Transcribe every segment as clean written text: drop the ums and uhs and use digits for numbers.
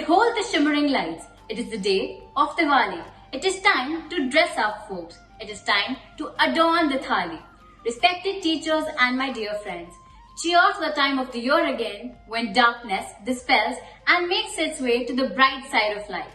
Behold the shimmering lights. It is the day of Diwali. It is time to dress up, folks. It is time to adorn the thali. Respected teachers and my dear friends, cheers for the time of the year again when darkness dispels and makes its way to the bright side of life.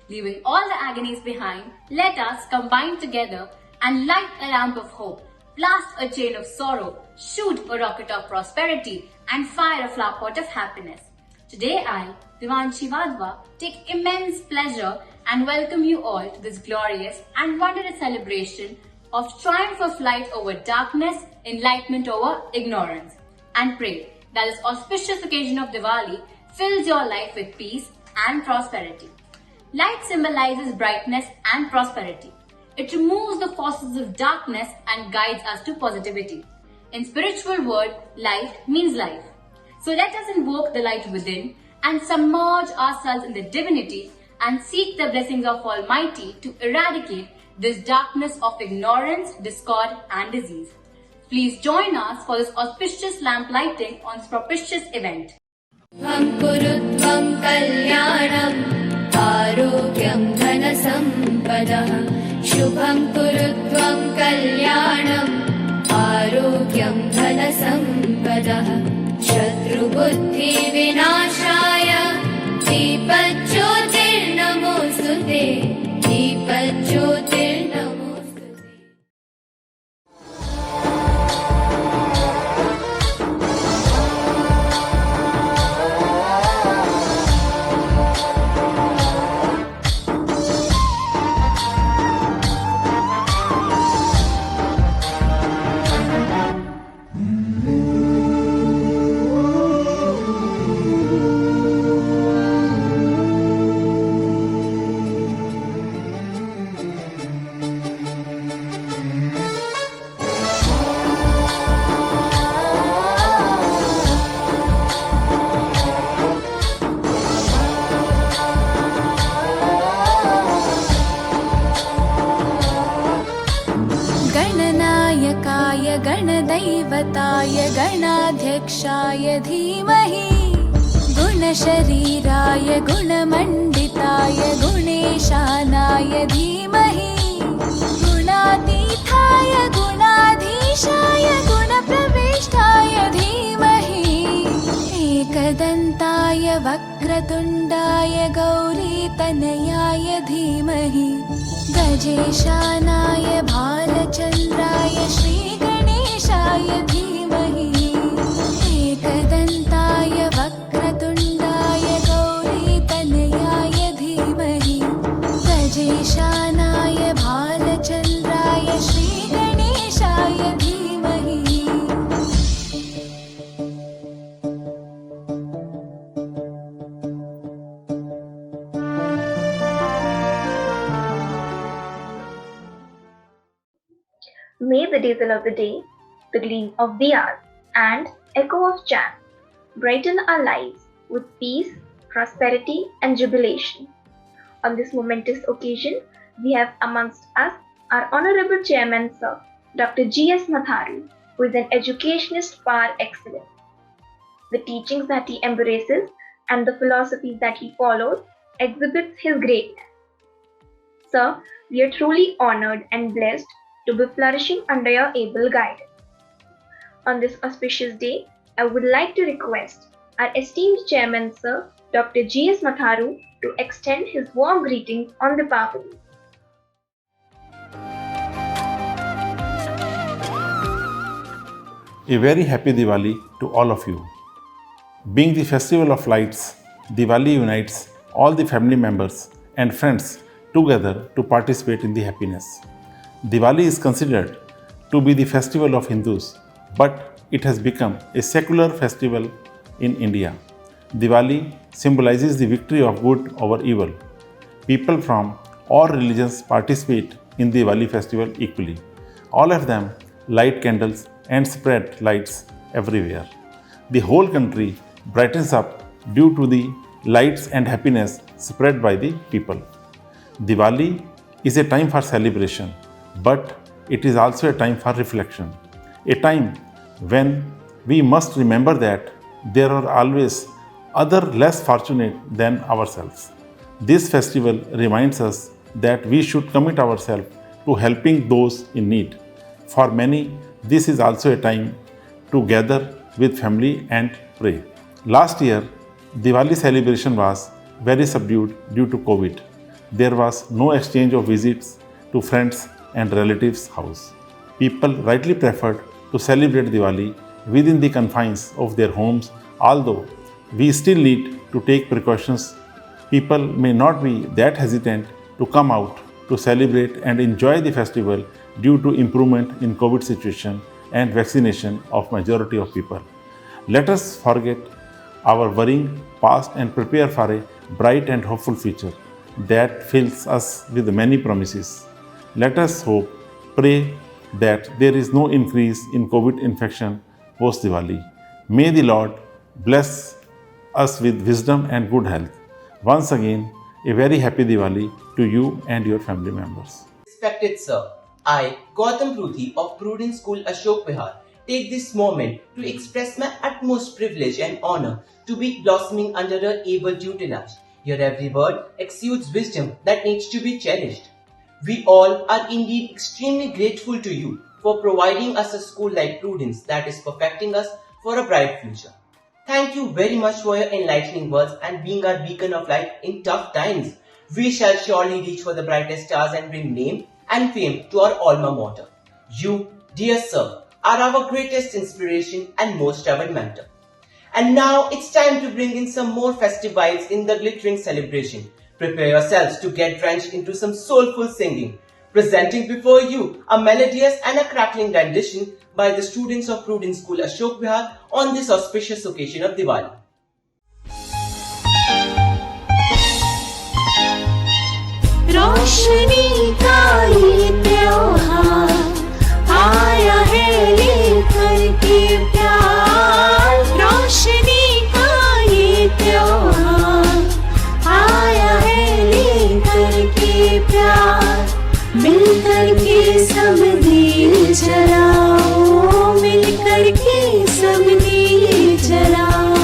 Leaving all the agonies behind, let us combine together and light a lamp of hope, blast a chain of sorrow, shoot a rocket of prosperity, and fire a flower pot of happiness. Today I, Devanshi Vadva, take immense pleasure and welcome you all to this glorious and wondrous celebration of triumph of light over darkness, enlightenment over ignorance, and pray that this auspicious occasion of Diwali fills your life with peace and prosperity. Light symbolizes brightness and prosperity. It removes the forces of darkness and guides us to positivity. In spiritual word, light means life. So let us invoke the light within and submerge ourselves in the divinity and seek the blessings of Almighty to eradicate this darkness of ignorance, discord and disease. Please join us for this auspicious lamp lighting on this propitious event. Kurutvam kalyanam arogyam dhanasampadah Shubham kurutvam kalyanam arogyam dhanasampadah Shatru buddhi vinashaya Deepajyotir namostute Deepajyotir namostute. गणदैवताय गणाध्यक्षाय धीमहि गुणशरीराय गुणमण्डिताय गुणेशानाय धीमहि गुणातीताय गुणाधीशाय गुणप्रविष्टाय धीमहि एकदन्ताय वक्रतुण्डाय गौरीतनयाय धीमहि गजेशानाय भालचन्द्राय श्रीगणेशाय धीमहि एकदन्ताय वक्रतुण्डाय गौरीतनयाय धीमहि गजेशानाय भालचन्द्राय श्रीगणेशाय धीमहि. May the diesel of the day, the gleam of diyas, and echo of chants brighten our lives with peace, prosperity, and jubilation. On this momentous occasion, we have amongst us our Honorable Chairman Sir, Dr. G.S. Matharu, who is an educationist par excellence. The teachings that he embraces and the philosophies that he follows exhibits his greatness. Sir, we are truly honored and blessed to be flourishing under your able guidance. On this auspicious day, I would like to request our esteemed Chairman Sir, Dr. G.S. Matharu, to extend his warm greetings on the Diwali. A very happy Diwali to all of you. Being the festival of lights, Diwali unites all the family members and friends together to participate in the happiness. Diwali is considered to be the festival of Hindus, but it has become a secular festival in India. Diwali symbolizes the victory of good over evil. People from all religions participate in the Diwali festival equally. All of them light candles and spread lights everywhere. The whole country brightens up due to the lights and happiness spread by the people. Diwali is a time for celebration, but it is also a time for reflection, a time when we must remember that there are always other less fortunate than ourselves. This festival reminds us that we should commit ourselves to helping those in need. For many, this is also a time to gather with family and pray. Last year, Diwali celebration was very subdued due to COVID. There was no exchange of visits to friends and relatives' house. People rightly preferred to celebrate Diwali within the confines of their homes, although we still need to take precautions. People may not be that hesitant to come out to celebrate and enjoy the festival due to improvement in COVID situation and vaccination of majority of people. Let us forget our worrying past and prepare for a bright and hopeful future that fills us with many promises. Let us hope, pray that there is no increase in COVID infection post Diwali. May the Lord bless us with wisdom and good health. Once again, a very happy Diwali to you and your family members. Respected Sir, I, Gautam Pruthi of Prudence School Ashok Vihar, take this moment to express my utmost privilege and honor to be blossoming under a able tutelage. Your every word exudes wisdom that needs to be cherished. We all are indeed extremely grateful to you for providing us a school like Prudence that is perfecting us for a bright future. Thank you very much for your enlightening words and being our beacon of light in tough times. We shall surely reach for the brightest stars and bring name and fame to our alma mater. You, dear sir, are our greatest inspiration and most troubled mentor. And now it's time to bring in some more festive vibes in the glittering celebration. Prepare yourselves to get drenched into some soulful singing. Presenting before you a melodious and a crackling rendition by the students of Prudence School Ashok Vihar on this auspicious occasion of Diwali. रोशनी का ये त्योहार आया है लेकर के प्यार रोशनी का ये त्योहार आया है लेकर के प्यार मिलकर के सब दिल जलाओ मिलकर के सब दिल जलाओ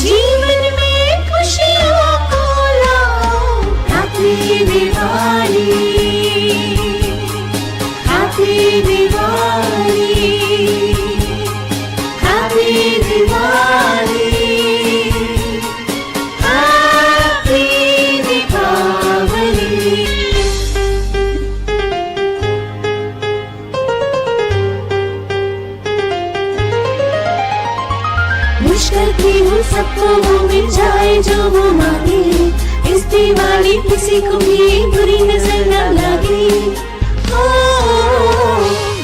जीवन में खुशियों को लाओ happy Diwali happy Diwali happy Diwali happy Deepavali wish करती हूँ सबको वो मिल जाए जो वो मांगे इस दिवाली किसी को भी बुरी नजर न लगे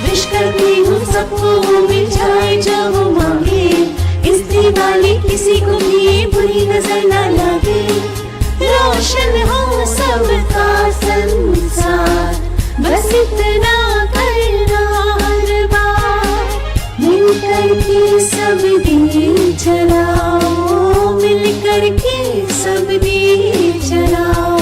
विश करती हूँ सबको वो मिल जाए जो वो मांगे इस दिवाली किसी को भी बुरी नजर न लगे रोशन हो सबका संसार बस इतना करना हर बार मिलकर के सब दिए जलाओ मिलकर के सब दिए जलाओ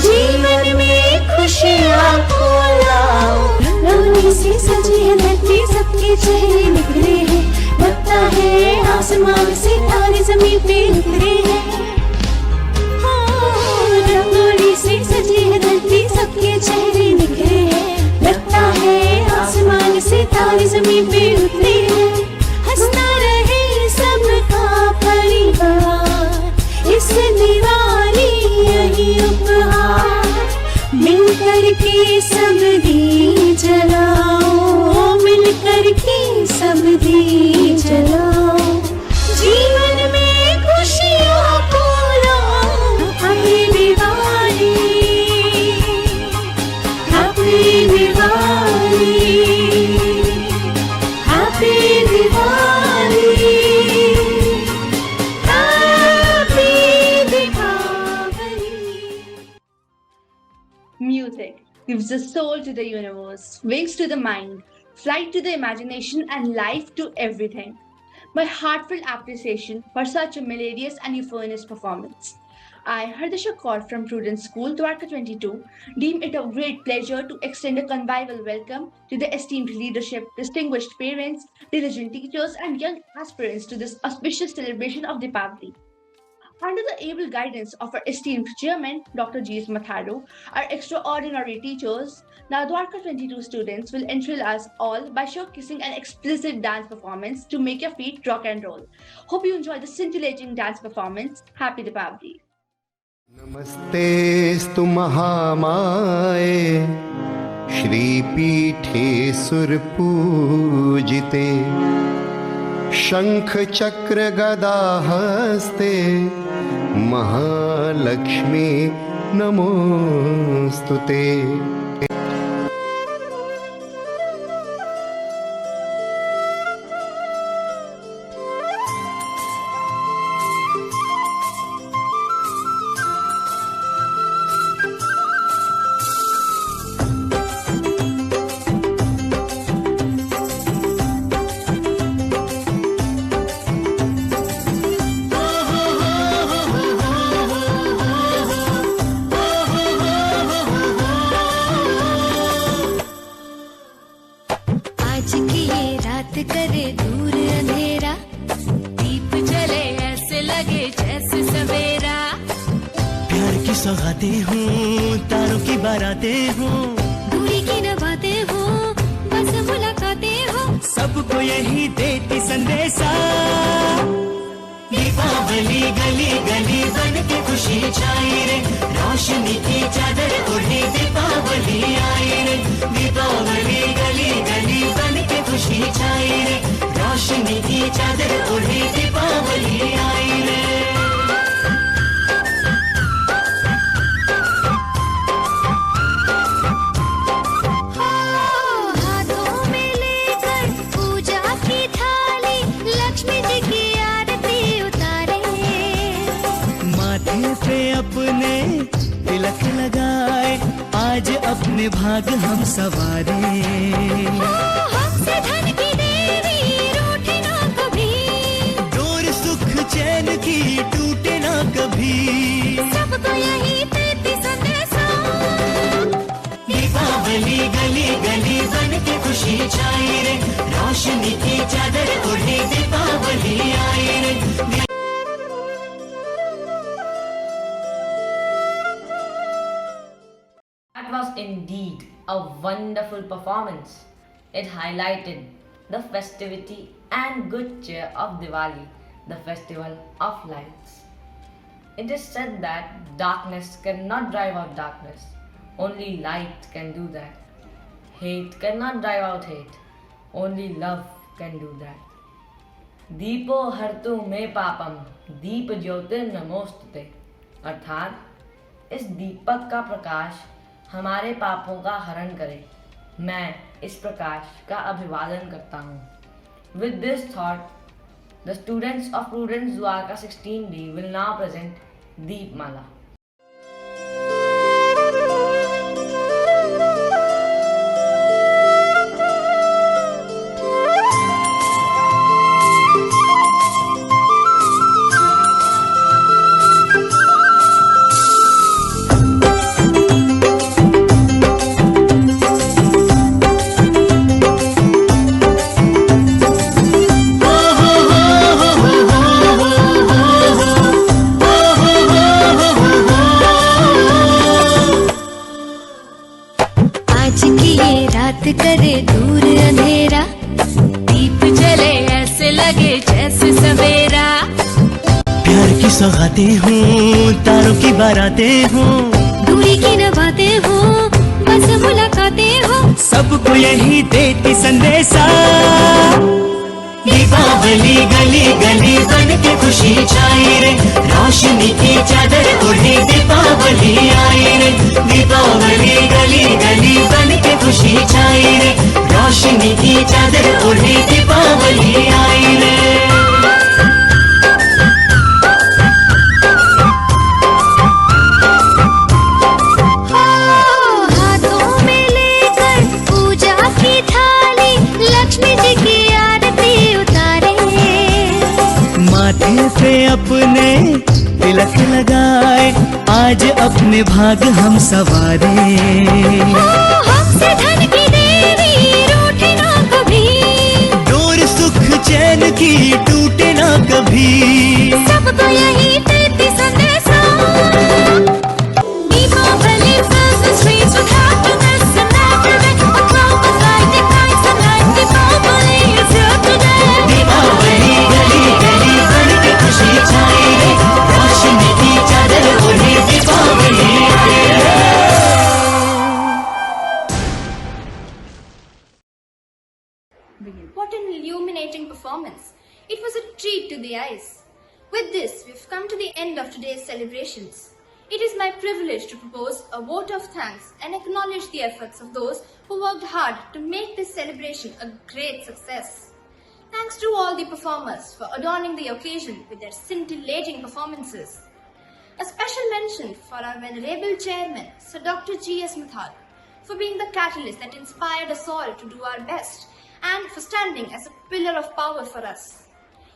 जीवन में खुशियाँ को लाओ रंगोली से सजी है धरती सबके चेहरे निखरे हैं लगता है आसमान से तारे जमीन पे उतरे हैं रंगोली से सजी है धरती सबके चेहरे निखरे हैं लगता है आसमान से तारे जमीन पे उतरे हैं हंसता रहे सबका परिवार इस दिवाली यही उपहार मिलकर के सब दिए जलाओ मिलकर के सब दिए जलाओ जीवन में खुशियों को लाओ happy Diwali happy Diwali happy Diwali Music gives a soul to the universe, wings to the mind, flight to the imagination, and life to everything. My heartfelt appreciation for such a melodious and euphonious performance. I, Hardisha Kaur from Prudence School, Dwarka 22, deem it a great pleasure to extend a convivial welcome to the esteemed leadership, distinguished parents, diligent teachers, and young aspirants to this auspicious celebration of Deepavali. Under the able guidance of our esteemed chairman, Dr. G.S. Matharu, our extraordinary teachers, Nadwarka 22 students will enthral us all by showcasing an explicit dance performance to make your feet rock and roll. Hope you enjoy the scintillating dance performance. Happy Deepavali! नमस्तेस्तु महामाये श्रीपीठे सुरपूजिते शंख चक्र गदा हस्ते महालक्ष्मी नमोस्तुते। आज की ये रात करे दूर अंधेरा, दीप जले ऐसे लगे जैसे सवेरा। प्यार की सौगातें हूँ, तारों की बारातें हूँ, दूरी की न बातें हो, बस मुलाकातें हो, सबको यही देती संदेशा। दीपावली गली गली बन के खुशी छाई रे, रोशनी की चादर ओढ़ी दीपावली आई रे। दीपावली गली गली बन के खुशी छाई रे, रोशनी की चादर ओढ़ी दीपावली आई रे। हाथों में लेकर पूजा की थाली, लक्ष्मी जी की आरती उतारे। माथे पे अपने तिलक लगाए, आज अपने भाग हम सवारे। हमसे धन की देवी रूठे ना कभी, डोर सुख चैन की टूटे ना कभी। सबको यही देती संदेशा। दीपावली गली गली बन के खुशी छाई रे, रोशनी की चादर ओढ़ी दीपावली आई रे। That was indeed a wonderful performance. It highlighted the festivity and good cheer of Diwali, the festival of lights. It is said that darkness cannot drive out darkness, only light can do that. Hate cannot drive out hate, only love can do that. दीपो हर्तु मे पापम दीप ज्योतिर्नमोस्तुते, अर्थात इस दीपक का प्रकाश हमारे पापों का हरण करे। मैं इस प्रकाश का अभिवादन करता हूँ। With this thought, the students of Prudence Dwarka 16D will now present Deepmala. आज की ये रात करे दूर अंधेरा, दीप जले ऐसे लगे जैसे सवेरा। प्यार की सौगातें हूँ, तारों की बारातें हूँ, दूरी की न बातें हो, बस मुलाकातें हो, सबको यही देती संदेशा। दीपावली गली गली बन के खुशी छाई रे, रोशनी की चादर ओढ़ी दीपावली आई रे। दीपावली गली गली बन के खुशी छाई रे, रोशनी की चादर ओढ़ी दीपावली आई रे। हाथों में लेकर पूजा की थाली, लक्ष्मी जी की आरती उतारे। माथे पे अपने तिलक लगाए, आज अपने भाग हम सवारे। हमसे धन की देवी रूठे ना कभी, डोर सुख चैन की टूटे ना कभी। सबको यही देती What an illuminating performance. It was a treat to the eyes. With this, we've come to the end of today's celebrations. It is my privilege to propose a vote of thanks and acknowledge the efforts of those who worked hard to make this celebration a great success. Thanks to all the performers for adorning the occasion with their scintillating performances. A special mention for our venerable chairman, Sir Dr. G.S. Mathal, for being the catalyst that inspired us all to do our best and for standing as a pillar of power for us.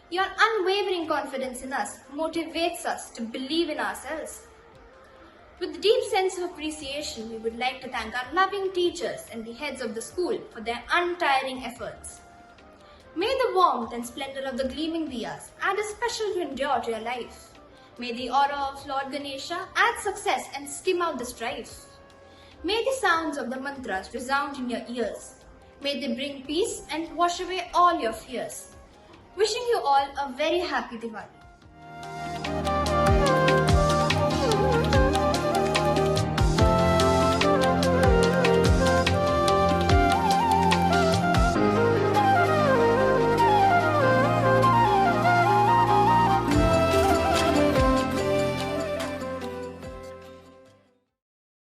Your unwavering confidence in us motivates us to believe in ourselves. With a deep sense of appreciation, we would like to thank our loving teachers and the heads of the school for their untiring efforts. May the warmth and splendor of the gleaming diyas add a special grandeur to your life. May the aura of Lord Ganesha add success and skim out the strife. May the sounds of the mantras resound in your ears. May they bring peace and wash away all your fears. Wishing you all a very happy Diwali.